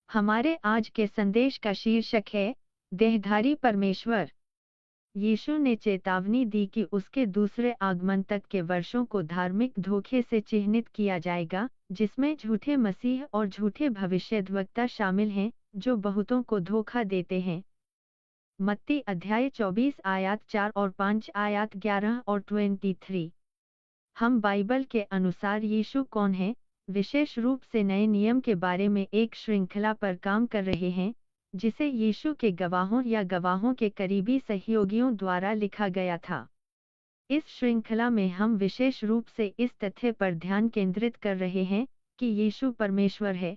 हमारे आज के संदेश का शीर्षक है देहधारी परमेश्वर। यीशु ने चेतावनी दी कि उसके दूसरे आगमन तक के वर्षों को धार्मिक धोखे से चिह्नित किया जाएगा, जिसमें झूठे मसीह और झूठे भविष्यद्वक्ता शामिल हैं, जो बहुतों को धोखा देते हैं। मत्ती अध्याय 24 आयत 4 और 5 आयत 11 और 23। हम बाइबल के अनुसार यीशु कौन है, विशेष रूप से नए नियम के बारे में एक श्रृंखला पर काम कर रहे हैं, जिसे यीशु के गवाहों या गवाहों के करीबी सहयोगियों द्वारा लिखा गया था। इस श्रृंखला में हम विशेष रूप से इस तथ्य पर ध्यान केंद्रित कर रहे हैं कि यीशु परमेश्वर है।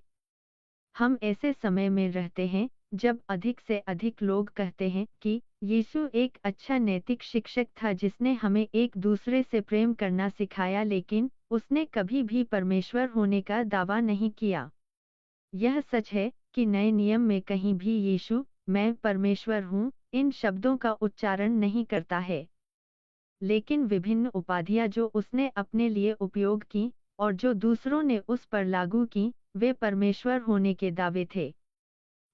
हम ऐसे समय में रहते हैं जब अधिक से अधिक लोग कहते हैं कि यीशु एक अच्छा नैतिक शिक्षक था जिसने हमें एक दूसरे से प्रेम करना सिखाया, लेकिन उसने कभी भी परमेश्वर होने का दावा नहीं किया। यह सच है कि नए नियम में कहीं भी यीशु मैं परमेश्वर हूँ इन शब्दों का उच्चारण नहीं करता है, लेकिन विभिन्न उपाधियां जो उसने अपने लिए उपयोग की और जो दूसरों ने उस पर लागू की, वे परमेश्वर होने के दावे थे।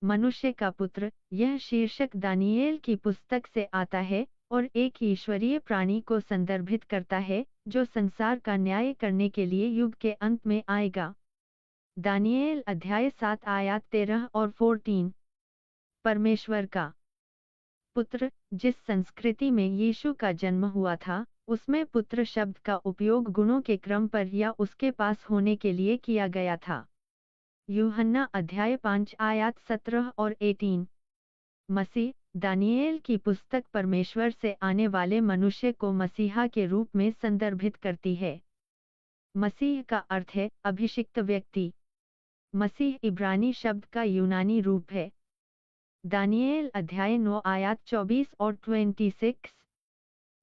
मनुष्य का पुत्र, यह शीर्षक दानियेल की पुस्तक से आता है और एक ईश्वरीय प्राणी को संदर्भित करता है जो संसार का न्याय करने के लिए युग के अंत में आएगा। दानियेल अध्याय 7 आयत 13 और 14। परमेश्वर का पुत्र, जिस संस्कृति में यीशु का जन्म हुआ था, उसमें पुत्र शब्द का उपयोग गुणों के क्रम पर या उसके पास होने के लिए किया गया था। यूहन्ना अध्याय 5 आयत 17 और 18। मसीह, दानियेल की पुस्तक परमेश्वर से आने वाले मनुष्य को मसीहा के रूप में संदर्भित करती है। मसीह का अर्थ है अभिषिक्त व्यक्ति। मसीह इब्रानी शब्द का यूनानी रूप है। दानियेल अध्याय 9 आयत 24 और 26।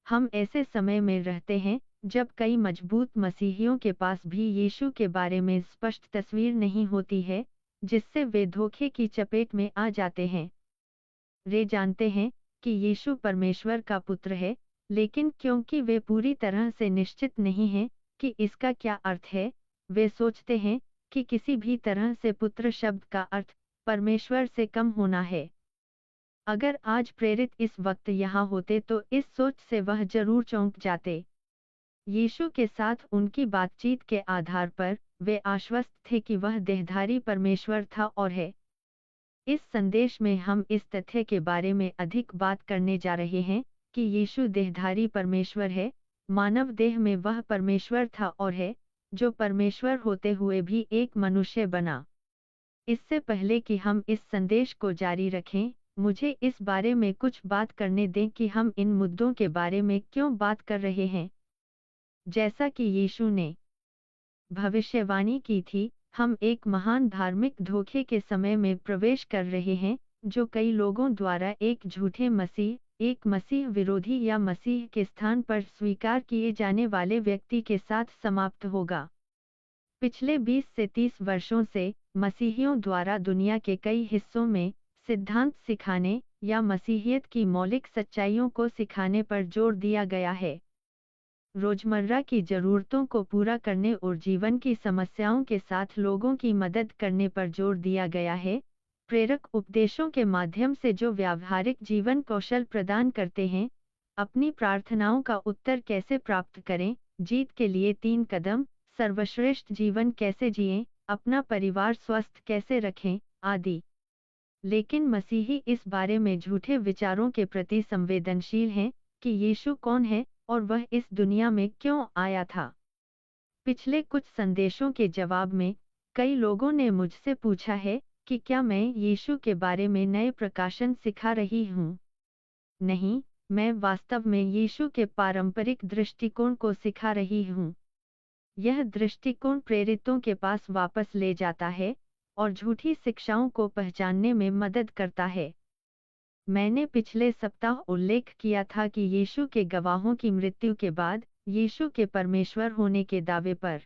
हम ऐसे समय में रहते हैं जब कई मजबूत मसीहियों के पास भी यीशु के बारे में स्पष्ट तस्वीर नहीं होती है, जिससे वे धोखे की चपेट में आ जाते हैं। वे जानते हैं कि यीशु परमेश्वर का पुत्र है, लेकिन क्योंकि वे पूरी तरह से निश्चित नहीं हैं कि इसका क्या अर्थ है, वे सोचते हैं कि किसी भी तरह से पुत्र शब्द का अर्थ परमेश्वर से कम होना है। अगर आज प्रेरित इस वक्त यहाँ होते तो इस सोच से वह जरूर चौंक जाते। यीशु के साथ उनकी बातचीत के आधार पर वे आश्वस्त थे कि वह देहधारी परमेश्वर था और है। इस संदेश में हम इस तथ्य के बारे में अधिक बात करने जा रहे हैं कि यीशु देहधारी परमेश्वर है। मानव देह में वह परमेश्वर था और है, जो परमेश्वर होते हुए भी एक मनुष्य बना। इससे पहले कि हम इस संदेश को जारी रखें, मुझे इस बारे में कुछ बात करने दें कि हम इन मुद्दों के बारे में क्यों बात कर रहे हैं। जैसा कि यीशु ने भविष्यवाणी की थी, हम एक महान धार्मिक धोखे के समय में प्रवेश कर रहे हैं, जो कई लोगों द्वारा एक झूठे मसीह, एक मसीह विरोधी या मसीह के स्थान पर स्वीकार किए जाने वाले व्यक्ति के साथ समाप्त होगा। पिछले 20 से 30 वर्षों से मसीहियों द्वारा दुनिया के कई हिस्सों में सिद्धांत सिखाने या मसीहियत की मौलिक सच्चाइयों को सिखाने पर जोर दिया गया है। रोजमर्रा की जरूरतों को पूरा करने और जीवन की समस्याओं के साथ लोगों की मदद करने पर जोर दिया गया है। प्रेरक उपदेशों के माध्यम से जो व्यावहारिक जीवन कौशल प्रदान करते हैं, अपनी प्रार्थनाओं का उत्तर कैसे प्राप्त करें, जीत के लिए 3 कदम, सर्वश्रेष्ठ जीवन कैसे जिएं, अपना परिवार स्वस्थ कैसे रखें, आदि। लेकिन मसीही इस बारे में झूठे विचारों के प्रति संवेदनशील हैं कि यीशु कौन है और वह इस दुनिया में क्यों आया था। पिछले कुछ संदेशों के जवाब में कई लोगों ने मुझसे पूछा है कि क्या मैं यीशु के बारे में नए प्रकाशन सिखा रही हूँ। नहीं, मैं वास्तव में यीशु के पारंपरिक दृष्टिकोण को सिखा रही हूँ। यह दृष्टिकोण प्रेरितों के पास वापस ले जाता है और झूठी शिक्षाओं को पहचानने में मदद करता है। मैंने पिछले सप्ताह उल्लेख किया था कि यीशु के गवाहों की मृत्यु के बाद यीशु के परमेश्वर होने के दावे पर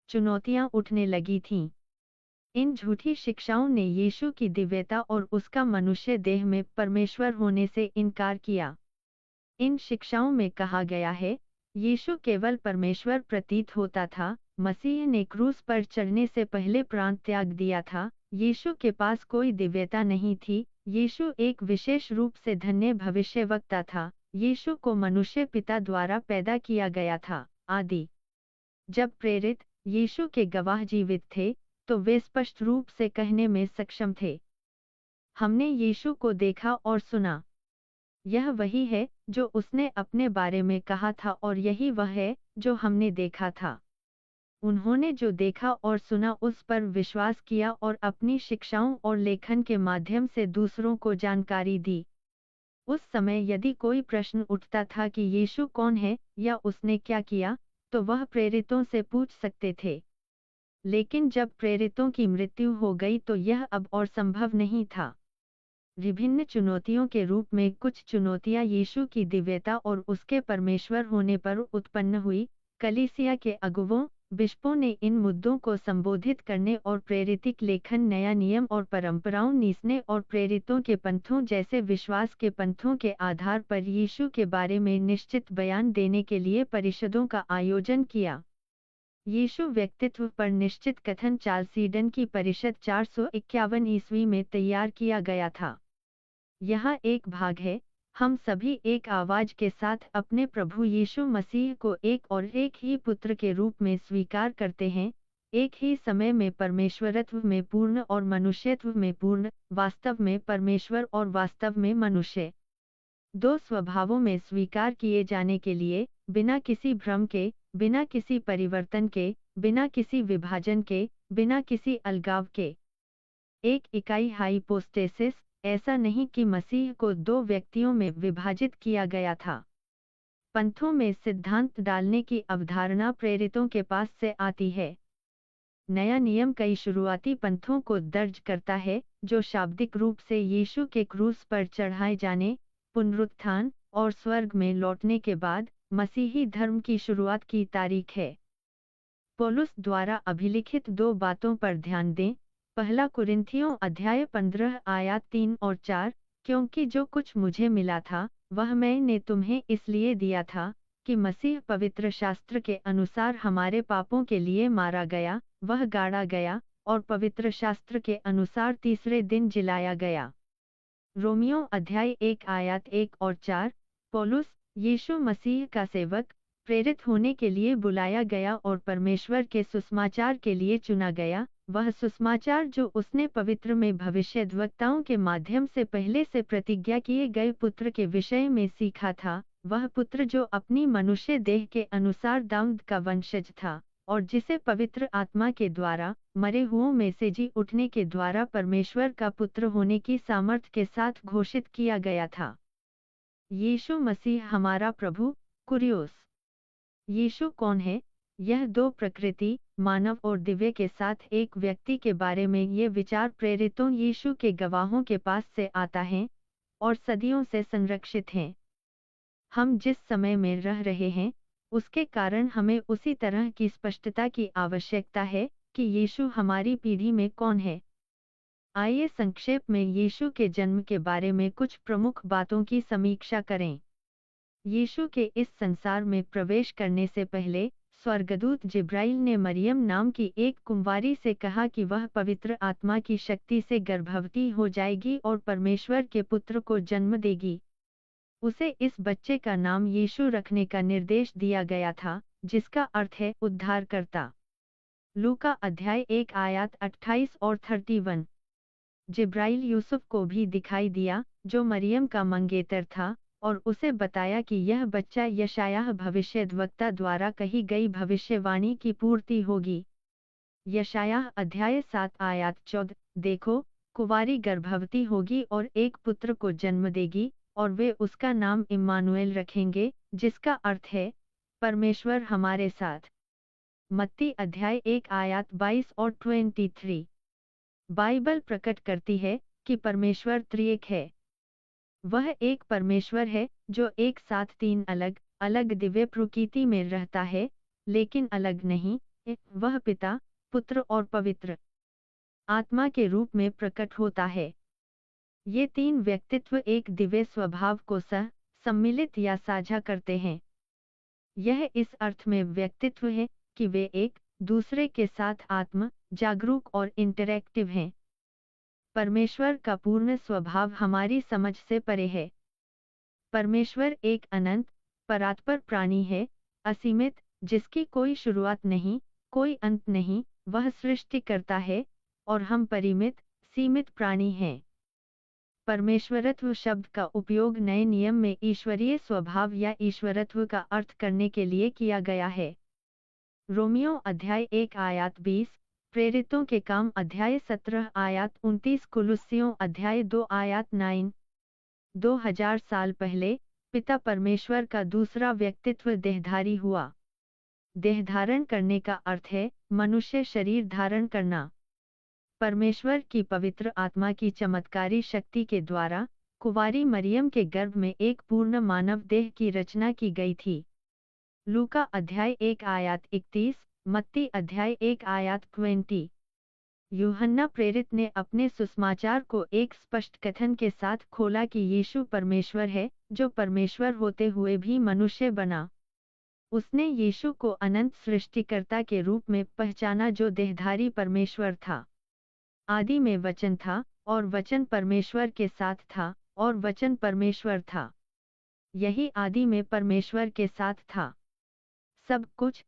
चुनौतियां उठने लगी थीं। इन झूठी शिक्षाओं ने यीशु की दिव्यता और उसका मनुष्य देह में परमेश्वर होने से इनकार किया। इन शिक्षाओं में कहा गया है, यीशु केवल परमेश्वर प्रतीत होता था, मसीह ने क्रूस पर चढ़ने से पहले प्राण त्याग दिया था, यीशु के पास कोई दिव्यता नहीं थी, यीशु एक विशेष रूप से धन्य भविष्यवक्ता था, यीशु को मनुष्य पिता द्वारा पैदा किया गया था, आदि। जब प्रेरित यीशु के गवाह जीवित थे, तो वे स्पष्ट रूप से कहने में सक्षम थे, हमने यीशु को देखा और सुना। यह वही है जो उसने अपने बारे में कहा था और यही वह है जो हमने देखा था। उन्होंने जो देखा और सुना उस पर विश्वास किया और अपनी शिक्षाओं और लेखन के माध्यम से दूसरों को जानकारी दी। उस समय यदि कोई प्रश्न उठता था कि यीशु कौन है या उसने क्या किया, तो वह प्रेरितों से पूछ सकते थे। लेकिन जब प्रेरितों की मृत्यु हो गई तो यह अब और संभव नहीं था। विभिन्न चुनौतियों के रूप में कुछ चुनौतियां यीशु की दिव्यता और उसके परमेश्वर होने पर उत्पन्न हुई। कलीसिया के अगुवों बिशपों ने इन मुद्दों को संबोधित करने और प्रेरितिक लेखन, नया नियम और परंपराओं, नीसने और प्रेरितों के पंथों जैसे विश्वास के पंथों के आधार पर यीशु के बारे में निश्चित बयान देने के लिए परिषदों का आयोजन किया। यीशु व्यक्तित्व पर निश्चित कथन चालसीडन की परिषद 451 ईस्वी में तैयार किया गया था। यहाँ एक भाग है, हम सभी एक आवाज के साथ अपने प्रभु यीशु मसीह को एक और एक ही पुत्र के रूप में स्वीकार करते हैं, एक ही समय में परमेश्वरत्व में पूर्ण और मनुष्यत्व में पूर्ण, वास्तव में परमेश्वर और वास्तव में मनुष्य। दो स्वभावों में स्वीकार किए जाने के लिए, बिना किसी भ्रम के, बिना किसी परिवर्तन के, बिना किसी विभाजन के, बिना किसी अलगाव के। एक इकाई हाइपोस्टेसिस, ऐसा नहीं कि मसीह को दो व्यक्तियों में विभाजित किया गया था। पंथों में सिद्धांत डालने की अवधारणा प्रेरितों के पास से आती है। नया नियम कई शुरुआती पंथों को दर्ज करता है, जो शाब्दिक रूप से यीशु के क्रूस पर चढ़ाए जाने, पुनरुत्थान और स्वर्ग में लौटने के बाद मसीही धर्म की शुरुआत की तारीख है। पौलुस द्वारा अभिलिखित दो बातों पर ध्यान दें। पहला कुरिन्थियों अध्याय 15 आयत 3 और 4, क्योंकि जो कुछ मुझे मिला था, वह मैंने तुम्हें इसलिए दिया था, कि मसीह पवित्र शास्त्र के अनुसार हमारे पापों के लिए मारा गया, वह गाड़ा गया, और पवित्र शास्त्र के अनुसार तीसरे दिन जिलाया गया। रोमियो अध्याय 1 आयत 1 और 4, पौलुस, यीशु मसीह का सेवक, प्रेरित होने के लिए बुलाया गया और परमेश्वर के सुसमाचार के लिए चुना गया, वह सुसमाचार जो उसने पवित्र में भविष्यद्वक्ताओं के माध्यम से पहले से प्रतिज्ञा किए गए पुत्र के विषय में सीखा था, वह पुत्र जो अपनी मनुष्य देह के अनुसार दाऊद का वंशज था, और जिसे पवित्र आत्मा के द्वारा मरे हुओं में से जी उठने के द्वारा परमेश्वर का पुत्र होने की सामर्थ्य के साथ घोषित किया गया था। यीशु मसीह हमारा प्रभु। कुरियोस, यीशु कौन है? यह दो प्रकृति, मानव और दिव्य के साथ एक व्यक्ति के बारे में ये विचार प्रेरितों यीशु के गवाहों के पास से आता है और सदियों से संरक्षित हैं। हम जिस समय में रह रहे हैं, उसके कारण हमें उसी तरह की स्पष्टता की आवश्यकता है कि यीशु हमारी पीढ़ी में कौन है। आइए संक्षेप में यीशु के जन्म के बारे में कुछ प्रमुख बातों की समीक्षा करें। यीशु के इस संसार में प्रवेश करने से पहले स्वर्गदूत जिब्राइल ने मरियम नाम की एक कुंवारी से कहा कि वह पवित्र आत्मा की शक्ति से गर्भवती हो जाएगी और परमेश्वर के पुत्र को जन्म देगी। उसे इस बच्चे का नाम यीशु रखने का निर्देश दिया गया था, जिसका अर्थ है उद्धारकर्ता। लूका अध्याय 1 आयत 28 और 31। जिब्राइल यूसुफ को भी दिखाई दिया, जो मरियम का मंगेतर था, और उसे बताया कि यह बच्चा यशायाह भविष्यद्वक्ता द्वारा कही गई भविष्यवाणी की पूर्ति होगी। यशायाह अध्याय 7 आयत 14, देखो, कुंवारी गर्भवती होगी और एक पुत्र को जन्म देगी, और वे उसका नाम इम्मानुएल रखेंगे, जिसका अर्थ है परमेश्वर हमारे साथ। मत्ती अध्याय 1 आयत 22 और 23। बाइबल प्रकट करती है कि परमेश्वर त्रिएक है। वह एक परमेश्वर है जो एक साथ तीन अलग अलग दिव्य प्रकृति में रहता है, लेकिन अलग नहीं। वह पिता, पुत्र और पवित्र आत्मा के रूप में प्रकट होता है। ये तीन व्यक्तित्व एक दिव्य स्वभाव को सम्मिलित या साझा करते हैं। यह इस अर्थ में व्यक्तित्व है कि वे एक दूसरे के साथ आत्म जागरूक और इंटरैक्टिव हैं। परमेश्वर का पूर्ण स्वभाव हमारी समझ से परे है। परमेश्वर एक अनंत, परात्पर प्राणी है, असीमित, जिसकी कोई शुरुआत नहीं, कोई अंत नहीं, वह सृष्टि करता है, और हम परिमित, सीमित प्राणी हैं। परमेश्वरत्व शब्द का उपयोग नए नियम में ईश्वरीय स्वभाव या ईश्वरत्व का अर्थ करने के लिए किया गया है। रोमियो अध्याय 1 आयत 20, प्रेरितों के काम अध्याय 17 आयत 29, कुलुस्सियों अध्याय 2 आयत 9। 2000 साल पहले पिता परमेश्वर का दूसरा व्यक्तित्व देहधारी हुआ। देहधारण करने का अर्थ है मनुष्य शरीर धारण करना। परमेश्वर की पवित्र आत्मा की चमत्कारी शक्ति के द्वारा कुंवारी मरियम के गर्भ में एक पूर्ण मानव देह की रचना की गई थी। लूका अध्याय 1 आयत 31, मत्ती अध्याय 1 आयत 20। यूहन्ना प्रेरित ने अपने सुसमाचार को एक स्पष्ट कथन के साथ खोला कि यीशु परमेश्वर है, जो परमेश्वर होते हुए भी मनुष्य बना। उसने यीशु को अनंत सृष्टिकर्ता के रूप में पहचाना जो देहधारी परमेश्वर था। आदि में वचन था, और वचन परमेश्वर के साथ था, और वचन परमेश्वर था। यही आदि में परमेश्वर के साथ था। सब कुछ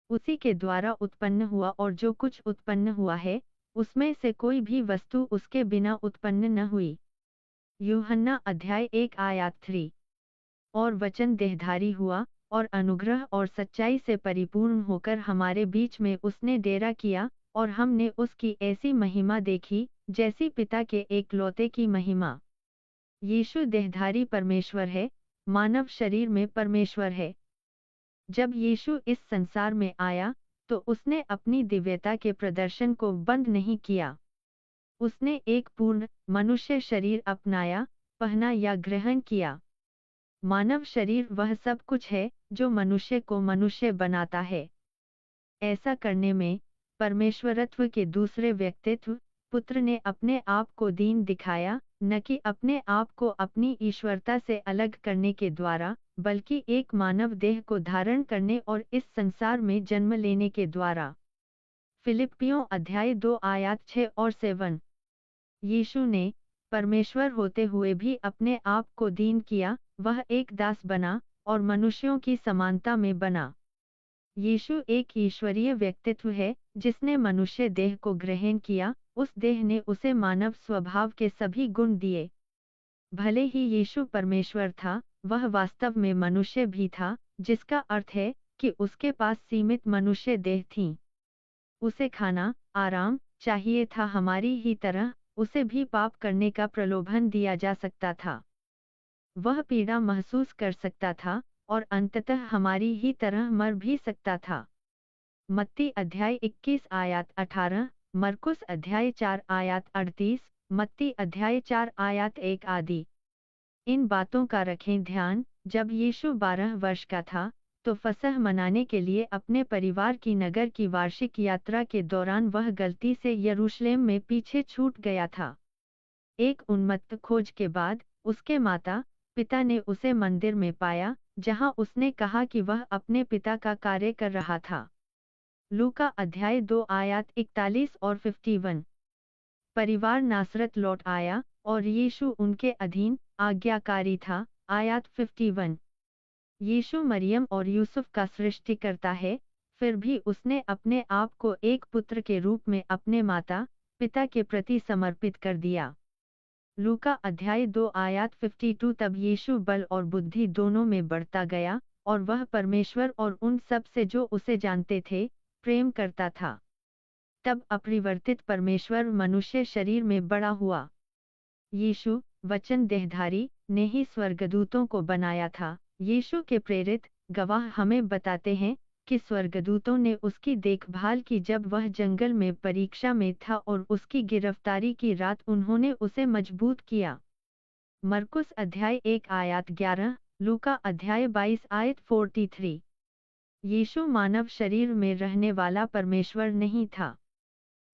उसी के द्वारा उत्पन्न हुआ, और जो कुछ उत्पन्न हुआ है, उसमें से कोई भी वस्तु उसके बिना उत्पन्न न हुई। यूहन्ना अध्याय 1 आयत 3। और वचन देहधारी हुआ, और अनुग्रह और सच्चाई से परिपूर्ण होकर हमारे बीच में उसने डेरा किया, और हमने उसकी ऐसी महिमा देखी, जैसी पिता के एकलौते की महिमा। यीशु देहधारी परमेश्वर है, मानव शरीर में परमेश्वर है। जब यीशु इस संसार में आया, तो उसने अपनी दिव्यता के प्रदर्शन को बंद नहीं किया। उसने एक पूर्ण मनुष्य शरीर अपनाया, पहना या ग्रहण किया। मानव शरीर वह सब कुछ है जो मनुष्य को मनुष्य बनाता है। ऐसा करने में परमेश्वरत्व के दूसरे व्यक्तित्व पुत्र ने अपने आप को दीन दिखाया, न कि अपने आप को अपनी ईश्वरता से अलग करने के द्वारा, बल्कि एक मानव देह को धारण करने और इस संसार में जन्म लेने के द्वारा। फिलिप्पियों अध्याय 2 आयत 6 और 7। यीशु ने परमेश्वर होते हुए भी अपने आप को दीन किया, वह एक दास बना, और मनुष्यों की समानता में बना। यीशु एक ईश्वरीय व्यक्तित्व है, जिसने मनुष्य देह को ग्रहण किया, उस देह ने उसे मानव स्वभाव के सभी गुण दिए। भले ही यीशु परमेश्वर था, वह वास्तव में मनुष्य भी था, जिसका अर्थ है कि उसके पास सीमित मनुष्य देह थी। उसे खाना, आराम चाहिए था, हमारी ही तरह उसे भी पाप करने का प्रलोभन दिया जा सकता था। वह पीड़ा महसूस कर सकता था, और अंततः हमारी ही तरह मर भी सकता था। मत्ती अध्याय 21 आयत 18, मरकुस अध्याय 4 आयत 38, मत्ती अध्याय 4 आयत 1 आदि। इन बातों का रखें ध्यान। जब यीशु 12 वर्ष का था, तो फसह मनाने के लिए अपने परिवार की नगर की वार्षिक यात्रा के दौरान वह गलती से यरूशलेम में पीछे छूट गया था। एक उन्मत्त खोज के बाद उसके माता पिता ने उसे मंदिर में पाया, जहां उसने कहा कि वह अपने पिता का कार्य कर रहा था। लूका अध्याय 2 आयत 41 और 51। परिवार नासरत लौट आया, और यीशु उनके अधीन आज्ञाकारी था। आयत 51। यीशु मरियम और यूसुफ का सृष्टिकर्ता है, फिर भी उसने अपने आप को एक पुत्र के रूप में अपने माता पिता के प्रति समर्पित कर दिया। लूका अध्याय 2 आयत 52। तब यीशु बल और बुद्धि दोनों में बढ़ता गया, और वह परमेश्वर और उन सब से जो उसे जानते थे, प्रेम करता था। तब अपरिवर्तित परमेश्वर मनुष्य शरीर में बड़ा हुआ। यीशु वचन देहधारी ने ही स्वर्गदूतों को बनाया था। यीशु के प्रेरित गवाह हमें बताते हैं कि स्वर्गदूतों ने उसकी देखभाल की जब वह जंगल में परीक्षा में था, और उसकी गिरफ्तारी की रात उन्होंने उसे मजबूत किया। मरकुस अध्याय 1 आयत 11, लूका अध्याय 22 आयत 43। यीशु मानव शरीर में रहने वाला परमेश्वर नहीं था।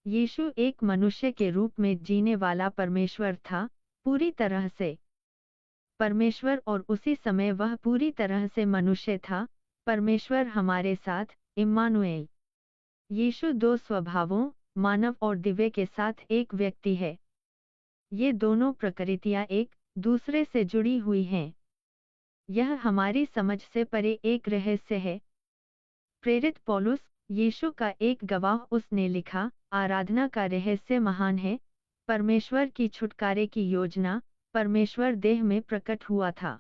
यीशु एक मनुष्य के रूप में जीने वाला परमेश्वर था, पूरी तरह से परमेश्वर, और उसी समय वह पूरी तरह से मनुष्य था। परमेश्वर हमारे साथ, इम्मानुएल। यीशु दो स्वभावों, मानव और दिव्य के साथ एक व्यक्ति है। ये दोनों प्रकृतियां एक दूसरे से जुड़ी हुई हैं। यह हमारी समझ से परे एक रहस्य है। प्रेरित पौलुस, यीशु का एक गवाह, उसने लिखा, आराधना का रहस्य महान है। परमेश्वर की छुटकारे की योजना परमेश्वर देह में प्रकट हुआ था।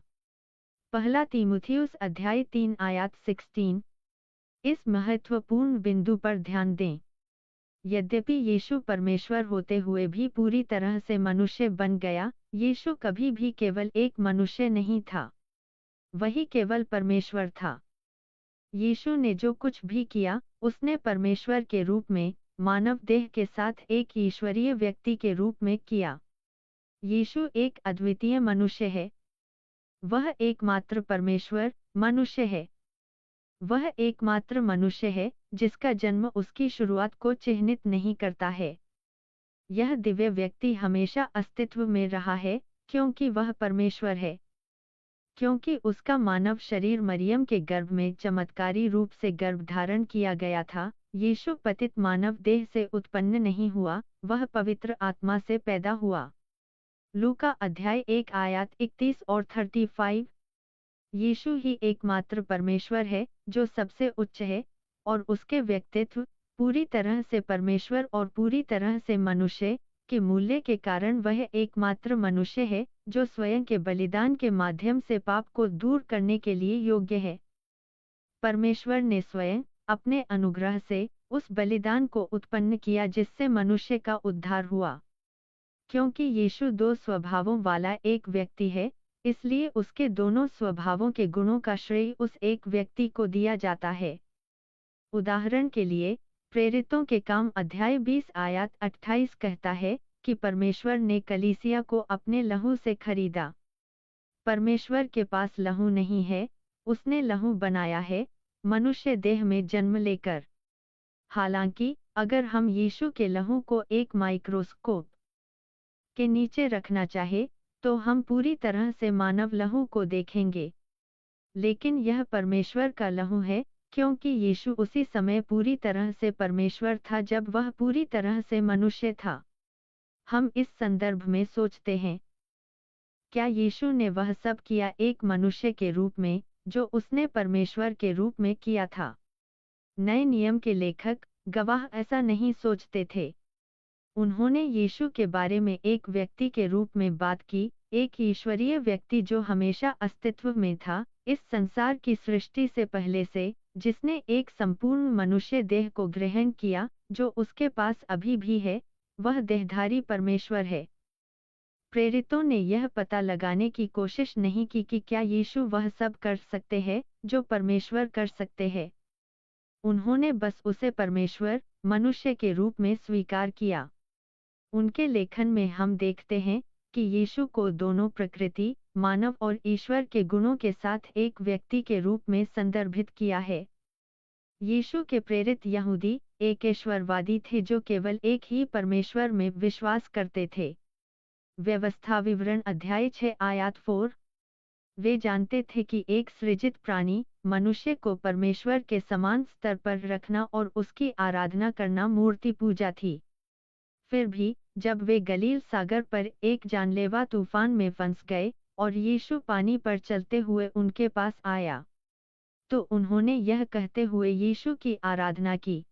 पहला तीमुथियुस अध्याय 3 आयत 16। इस महत्वपूर्ण बिंदु पर ध्यान दें। यद्यपि यीशु परमेश्वर होते हुए भी पूरी तरह से मनुष्य बन गया, यीशु कभी भी केवल एक मनुष्य नहीं था। वही केवल परमेश्वर था। यीशु ने जो कुछ भी किया, उसने परमेश्वर के रूप में, मानव देह के साथ एक ईश्वरीय व्यक्ति के रूप में किया। यीशु एक अद्वितीय मनुष्य है। वह एकमात्र परमेश्वर मनुष्य है। वह एकमात्र मनुष्य है जिसका जन्म उसकी शुरुआत को चिह्नित नहीं करता है। यह दिव्य व्यक्ति हमेशा अस्तित्व में रहा है, क्योंकि वह परमेश्वर है। क्योंकि उसका मानव शरीर मरियम के गर्भ में चमत्कारी रूप से गर्भ धारण किया गया था, यीशु पतित मानव देह से उत्पन्न नहीं हुआ, वह पवित्र आत्मा से पैदा हुआ। लूका अध्याय 1 आयत 31 और 35। यीशु ही एकमात्र परमेश्वर है जो सबसे उच्च है, और उसके व्यक्तित्व पूरी तरह से परमेश्वर और पूरी तरह से मनुष्य के मूल्य के कारण वह एकमात्र मनुष्य है जो स्वयं के बलिदान के माध्यम से पाप को दूर करने के लिए योग्य है। परमेश्वर ने स्वयं अपने अनुग्रह से उस बलिदान को उत्पन्न किया जिससे मनुष्य का उद्धार हुआ। क्योंकि यीशु दो स्वभावों वाला एक व्यक्ति है, इसलिए उसके दोनों स्वभावों के गुणों का श्रेय उस एक व्यक्ति को दिया जाता है। उदाहरण के लिए, प्रेरितों के काम अध्याय 20 आयत 28 कहता है कि परमेश्वर ने कलीसिया को अपने लहू से खरीदा। परमेश्वर के पास लहू नहीं है, उसने लहू बनाया है, मनुष्य देह में जन्म लेकर। हालांकि अगर हम यीशु के लहू को एक माइक्रोस्कोप के नीचे रखना चाहे, तो हम पूरी तरह से मानव लहू को देखेंगे। लेकिन यह परमेश्वर का लहू है, क्योंकि यीशु उसी समय पूरी तरह से परमेश्वर था जब वह पूरी तरह से मनुष्य था। हम इस संदर्भ में सोचते हैं, क्या यीशु ने वह सब किया एक मनुष्य के रूप में, जो उसने परमेश्वर के रूप में किया था? नए नियम के लेखक गवाह ऐसा नहीं सोचते थे। उन्होंने यीशु के बारे में एक व्यक्ति के रूप में बात की, एक ईश्वरीय व्यक्ति जो हमेशा अस्तित्व में था, इस संसार की सृष्टि से पहले से, जिसने एक संपूर्ण मनुष्य देह को ग्रहण किया, जो उसके पास अभी भी है, वह देहधारी परमेश्वर है। प्रेरितों ने यह पता लगाने की कोशिश नहीं की कि क्या यीशु वह सब कर सकते हैं जो परमेश्वर कर सकते हैं। उन्होंने बस उसे परमेश्वर, मनुष्य के रूप में स्वीकार किया। उनके लेखन में हम देखते हैं कि यीशु को दोनों प्रकृति, मानव और ईश्वर के गुणों के साथ एक व्यक्ति के रूप में संदर्भित किया है। यीशु के प्रेरित यहूदी एकेश्वरवादी थे जो केवल एक ही परमेश्वर में विश्वास करते थे। व्यवस्था विवरण अध्याय 6 आयत 4। वे जानते थे कि एक सृजित प्राणी, मनुष्य को परमेश्वर के समान स्तर पर रखना और उसकी आराधना करना मूर्ति पूजा थी। फिर भी, जब वे गलील सागर पर एक जानलेवा तूफान में फंस गए, और यीशु पानी पर चलते हुए उनके पास आया, तो उन्होंने यह कहते हुए यीशु की आराधना की,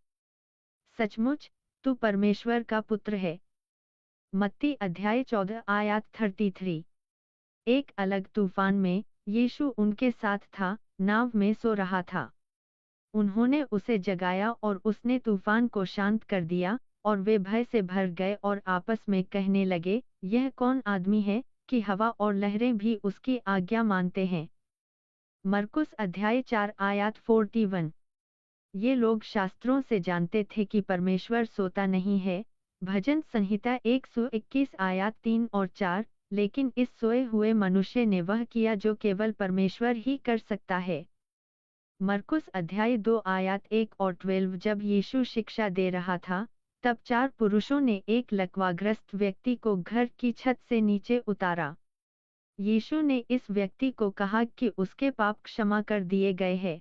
सचमुच, तू परमेश्वर का पुत्र है। मत्ती अध्याय 14 आयत 33। एक अलग तूफान में, यीशु उनके साथ था, नाव में सो रहा था। उन्होंने उसे जगाया और उसने तूफान को शांत कर दिया, और वे भय से भर गए और आपस में कहने लगे, यह कौन आदमी है कि हवा और लहरें भी उसकी आज्ञा मानते हैं। मरकुस अध्याय 4 आयत 41। ये लोग शास्त्रों से जानते थे कि परमेश्वर सोता नहीं है, भजन संहिता 121 आयत 3 और 4, लेकिन इस सोए हुए मनुष्य ने वह किया जो केवल परमेश्वर ही कर सकता है। मरकुस अध्याय 2 आयत 1 और 12। जब यीशु शिक्षा दे रहा था, तब 4 पुरुषों ने एक लकवाग्रस्त व्यक्ति को घर की छत से नीचे उतारा। यीशु ने इस व्यक्ति को कहा कि उसके पाप क्षमा कर दिए गए हैं।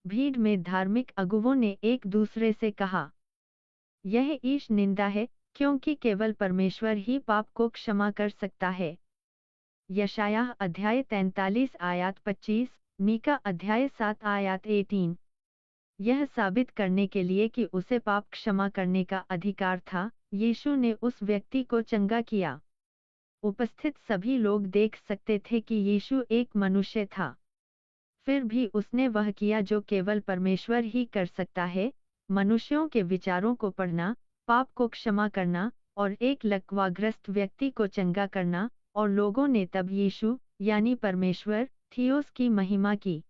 भीड़ में धार्मिक अगुवों ने एक दूसरे से कहा, यह ईश निंदा है, क्योंकि केवल परमेश्वर ही पाप को क्षमा कर सकता है। यशायाह अध्याय 43 आयत 25, मीका अध्याय 7 आयत 18। यह साबित करने के लिए कि उसे पाप क्षमा करने का अधिकार था, यीशु ने उस व्यक्ति को चंगा किया। उपस्थित सभी लोग देख सकते थे कि यीशु एक मनुष्य था। फिर भी उसने वह किया जो केवल परमेश्वर ही कर सकता है, मनुष्यों के विचारों को पढ़ना, पाप को क्षमा करना और एक लकवाग्रस्त व्यक्ति को चंगा करना, और लोगों ने तब यीशु यानी परमेश्वर थियोस की महिमा की।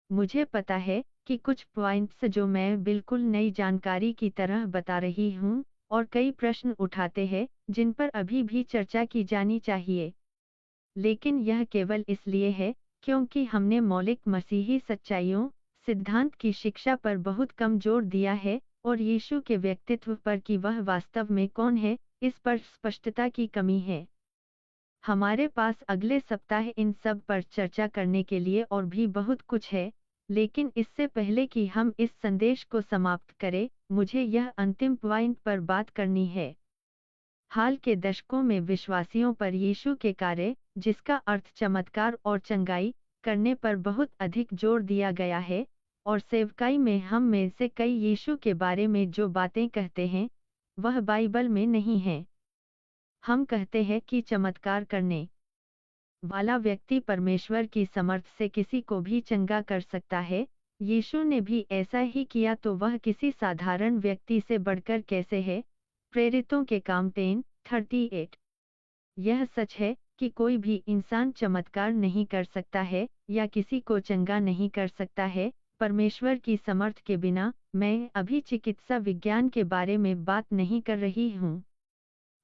मुझे पता है कि कुछ पॉइंट्स जो मैं बिल्कुल नई जानकारी की तरह बता रही हूँ, और कई प्रश्न उठाते हैं जिन पर अभी भी चर्चा की जानी चाहिए। लेकिन यह केवल इसलिए है क्योंकि हमने मौलिक मसीही सच्चाइयों, सिद्धांत की शिक्षा पर बहुत कम जोर दिया है और यीशु के व्यक्तित्व पर कि वह वास्तव में कौन है, इस पर स्पष्टता की कमी है। हमारे पास अगले सप्ताह इन सब पर चर्चा करने के लिए और भी बहुत कुछ है, लेकिन इससे पहले कि हम इस संदेश को समाप्त करें, मुझे यह अंतिम पॉइंट पर बात करनी है। हाल के दशकों में विश्वासियों पर यीशु के कार्य, जिसका अर्थ चमत्कार और चंगाई करने पर बहुत अधिक जोर दिया गया है, और सेवकाई में हम में से कई यीशु के बारे में जो बातें कहते हैं, वह बाइबल में नहीं है। हम कहते हैं कि चमत्कार करने वाला व्यक्ति परमेश्वर की समर्थ से किसी को भी चंगा कर सकता है। यीशु ने भी ऐसा ही किया, तो वह किसी साधारण व्यक्ति से बढ़कर कैसे है? प्रेरितों के काम 10:38। यह सच है कि कोई भी इंसान चमत्कार नहीं कर सकता है या किसी को चंगा नहीं कर सकता है परमेश्वर की समर्थ के बिना। मैं अभी चिकित्सा विज्ञान के बारे में बात नहीं कर रही हूँ।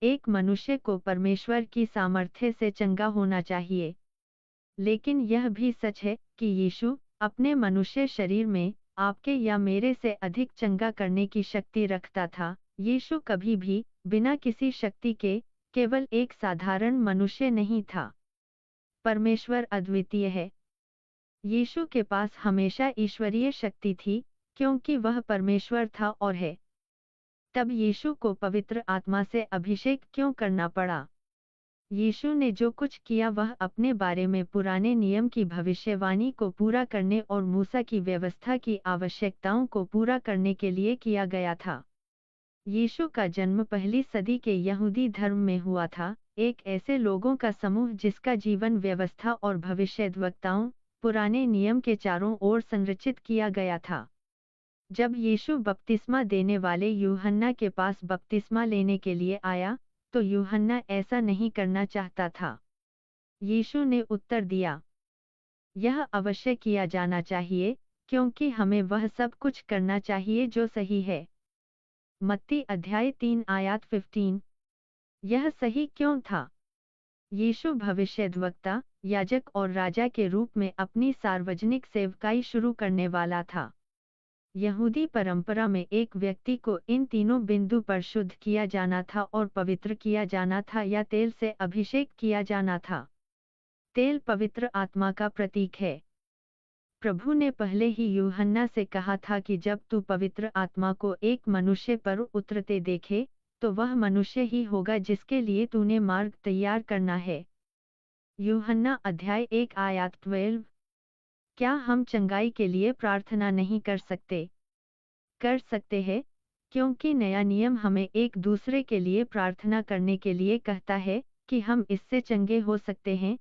एक मनुष्य को परमेश्वर की सामर्थ्य से चंगा होना चाहिए। लेकिन यह भी सच है कि यीशु अपने मनुष्य शरीर में आपके या मेरे से अधिक चंगा करने की शक्ति रखता था। यीशु कभी भी बिना किसी शक्ति के केवल एक साधारण मनुष्य नहीं था। परमेश्वर अद्वितीय है। यीशु के पास हमेशा ईश्वरीय शक्ति थी, क्योंकि वह परमेश्वर था और है। तब यीशु को पवित्र आत्मा से अभिषेक क्यों करना पड़ा? यीशु ने जो कुछ किया वह अपने बारे में पुराने नियम की भविष्यवाणी को पूरा करने और मूसा की व्यवस्था की आवश्यकताओं को पूरा करने के लिए किया गया था। यीशु का जन्म पहली सदी के यहूदी धर्म में हुआ था, एक ऐसे लोगों का समूह जिसका जीवन व्यवस्था और भविष्यद्वक्ताओं, पुराने नियम के चारों ओर संरचित किया गया था। जब यीशु बपतिस्मा देने वाले यूहन्ना के पास बपतिस्मा लेने के लिए आया, तो यूहन्ना ऐसा नहीं करना चाहता था। यीशु ने उत्तर दिया, यह अवश्य किया जाना चाहिए, क्योंकि हमें वह सब कुछ करना चाहिए जो सही है। मत्ती अध्याय 3 आयत 15। यह सही क्यों था? यीशु भविष्यद्वक्ता, याजक और राजा के रूप में अपनी सार्वजनिक सेवकाई शुरू करने वाला था। यहूदी परंपरा में एक व्यक्ति को इन तीनों बिंदु पर शुद्ध किया जाना था और पवित्र किया जाना था या तेल से अभिषेक किया जाना था। तेल पवित्र आत्मा का प्रतीक है। प्रभु ने पहले ही यूहन्ना से कहा था कि जब तू पवित्र आत्मा को एक मनुष्य पर उतरते देखे, तो वह मनुष्य ही होगा जिसके लिए तूने मार्ग तैयार करना है। यूहन्ना अध्याय 1 आयत 12। क्या हम चंगाई के लिए प्रार्थना नहीं कर सकते? कर सकते हैं, क्योंकि नया नियम हमें एक दूसरे के लिए प्रार्थना करने के लिए कहता है कि हम इससे चंगे हो सकते हैं,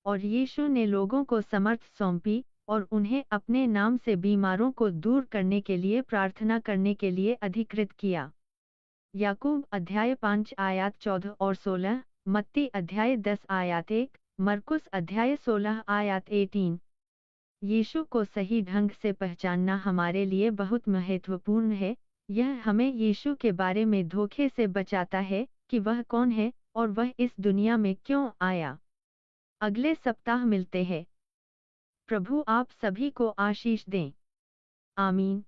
और यीशु ने लोगों को समर्थ सौंपी और उन्हें अपने नाम से बीमारों को दूर करने के लिए प्रार्थना करने के लिए अधिकृत किया। याकूब अध्याय 5 आयत 14 और 16, मत्ती अध्याय 10 आयत 1, मरकुस अध्याय 16 आयत 18। यीशु को सही ढंग से पहचानना हमारे लिए बहुत महत्वपूर्ण है। यह हमें यीशु के बारे में धोखे से बचाता है कि वह कौन है और वह इस दुनिया में क्यों आया। अगले सप्ताह मिलते हैं। प्रभु आप सभी को आशीष दें। आमीन।